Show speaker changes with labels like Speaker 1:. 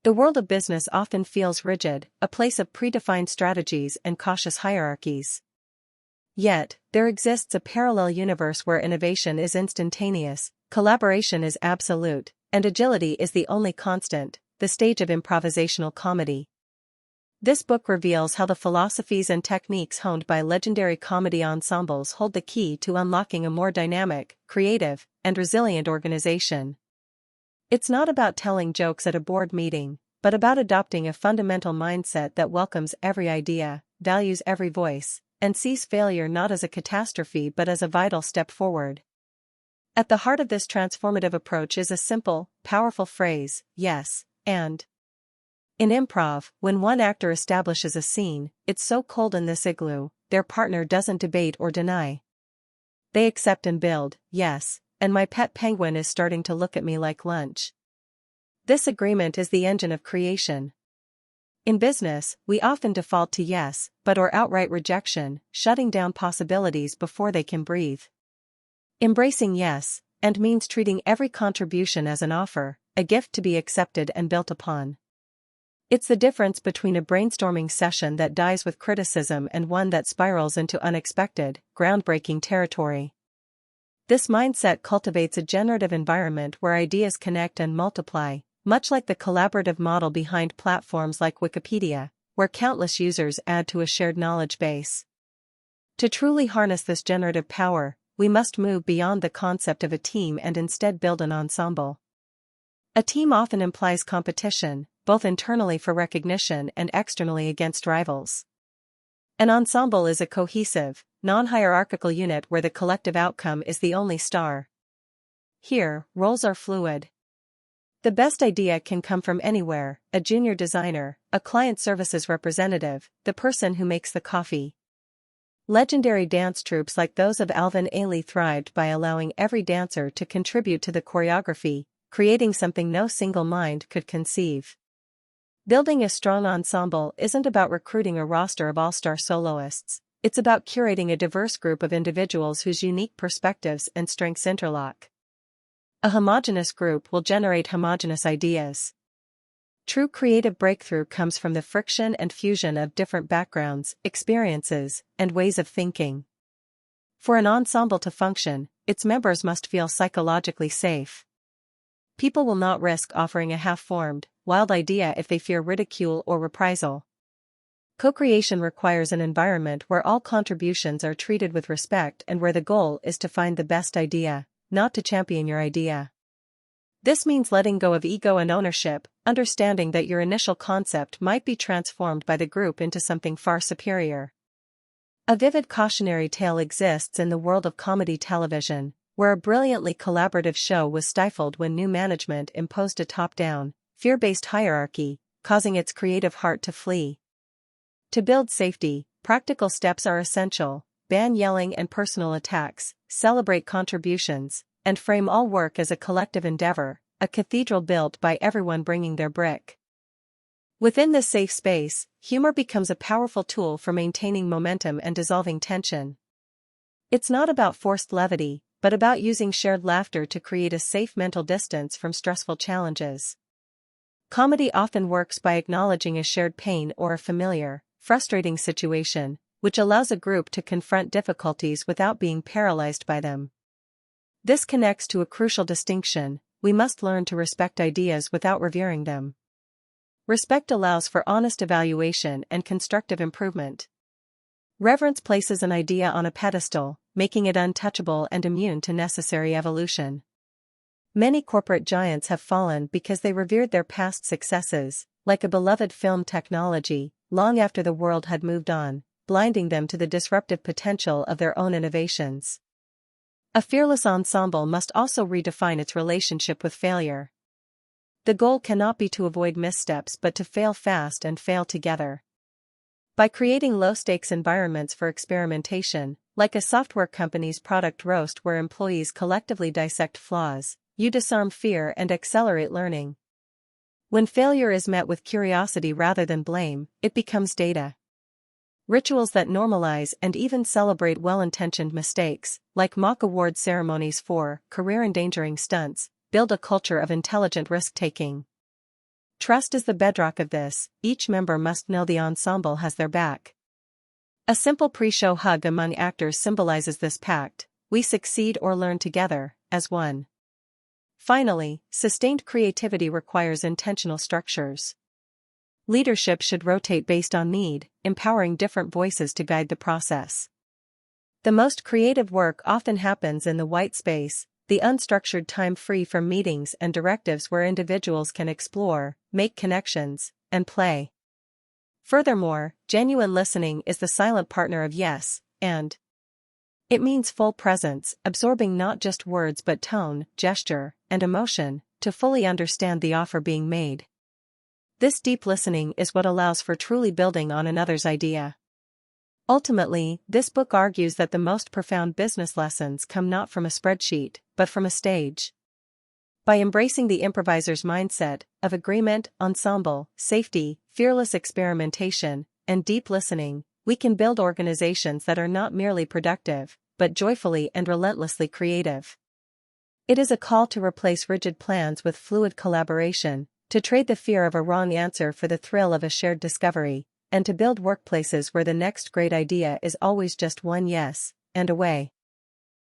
Speaker 1: The world of business often feels rigid, a place of predefined strategies and cautious hierarchies. Yet, there exists a parallel universe where innovation is instantaneous, collaboration is absolute, and agility is the only constant, the stage of improvisational comedy. This book reveals how the philosophies and techniques honed by legendary comedy ensembles hold the key to unlocking a more dynamic, creative, and resilient organization. It's not about telling jokes at a board meeting, but about adopting a fundamental mindset that welcomes every idea, values every voice, and sees failure not as a catastrophe but as a vital step forward. At the heart of this transformative approach is a simple, powerful phrase, yes, and. In improv, when one actor establishes a scene, it's so cold in this igloo, their partner doesn't debate or deny. They accept and build, yes, and my pet penguin is starting to look at me like lunch. This agreement is the engine of creation. In business, we often default to yes, but or outright rejection, shutting down possibilities before they can breathe. Embracing yes, and means treating every contribution as an offer, a gift to be accepted and built upon. It's the difference between a brainstorming session that dies with criticism and one that spirals into unexpected, groundbreaking territory. This mindset cultivates a generative environment where ideas connect and multiply, much like the collaborative model behind platforms like Wikipedia, where countless users add to a shared knowledge base. To truly harness this generative power, we must move beyond the concept of a team and instead build an ensemble. A team often implies competition, both internally for recognition and externally against rivals. An ensemble is a cohesive, non-hierarchical unit where the collective outcome is the only star. Here, roles are fluid. The best idea can come from anywhere: a junior designer, a client services representative, the person who makes the coffee. Legendary dance troupes like those of Alvin Ailey thrived by allowing every dancer to contribute to the choreography, creating something no single mind could conceive. Building a strong ensemble isn't about recruiting a roster of all-star soloists, it's about curating a diverse group of individuals whose unique perspectives and strengths interlock. A homogeneous group will generate homogeneous ideas. True creative breakthrough comes from the friction and fusion of different backgrounds, experiences, and ways of thinking. For an ensemble to function, its members must feel psychologically safe. People will not risk offering a half-formed, wild idea if they fear ridicule or reprisal. Co-creation requires an environment where all contributions are treated with respect and where the goal is to find the best idea, not to champion your idea. This means letting go of ego and ownership, understanding that your initial concept might be transformed by the group into something far superior. A vivid cautionary tale exists in the world of comedy television, where a brilliantly collaborative show was stifled when new management imposed a top-down, fear-based hierarchy, causing its creative heart to flee. To build safety, practical steps are essential: ban yelling and personal attacks, celebrate contributions, and frame all work as a collective endeavor, a cathedral built by everyone bringing their brick. Within this safe space, humor becomes a powerful tool for maintaining momentum and dissolving tension. It's not about forced levity, but about using shared laughter to create a safe mental distance from stressful challenges. Comedy often works by acknowledging a shared pain or a familiar, frustrating situation, which allows a group to confront difficulties without being paralyzed by them. This connects to a crucial distinction: we must learn to respect ideas without revering them. Respect allows for honest evaluation and constructive improvement. Reverence places an idea on a pedestal, making it untouchable and immune to necessary evolution. Many corporate giants have fallen because they revered their past successes, like a beloved film technology, long after the world had moved on, blinding them to the disruptive potential of their own innovations. A fearless ensemble must also redefine its relationship with failure. The goal cannot be to avoid missteps but to fail fast and fail together. By creating low-stakes environments for experimentation, like a software company's product roast where employees collectively dissect flaws, you disarm fear and accelerate learning. When failure is met with curiosity rather than blame, it becomes data. Rituals that normalize and even celebrate well-intentioned mistakes, like mock award ceremonies for career-endangering stunts, build a culture of intelligent risk-taking. Trust is the bedrock of this. Each member must know the ensemble has their back. A simple pre-show hug among actors symbolizes this pact. We succeed or learn together, as one. Finally, sustained creativity requires intentional structures. Leadership should rotate based on need, empowering different voices to guide the process. The most creative work often happens in the white space, the unstructured time free from meetings and directives where individuals can explore, make connections, and play. Furthermore, genuine listening is the silent partner of yes, and it means full presence, absorbing not just words but tone, gesture, and emotion, to fully understand the offer being made. This deep listening is what allows for truly building on another's idea. Ultimately, this book argues that the most profound business lessons come not from a spreadsheet, but from a stage. By embracing the improviser's mindset of agreement, ensemble, safety, fearless experimentation, and deep listening, we can build organizations that are not merely productive, but joyfully and relentlessly creative. It is a call to replace rigid plans with fluid collaboration, to trade the fear of a wrong answer for the thrill of a shared discovery, and to build workplaces where the next great idea is always just one yes, and away.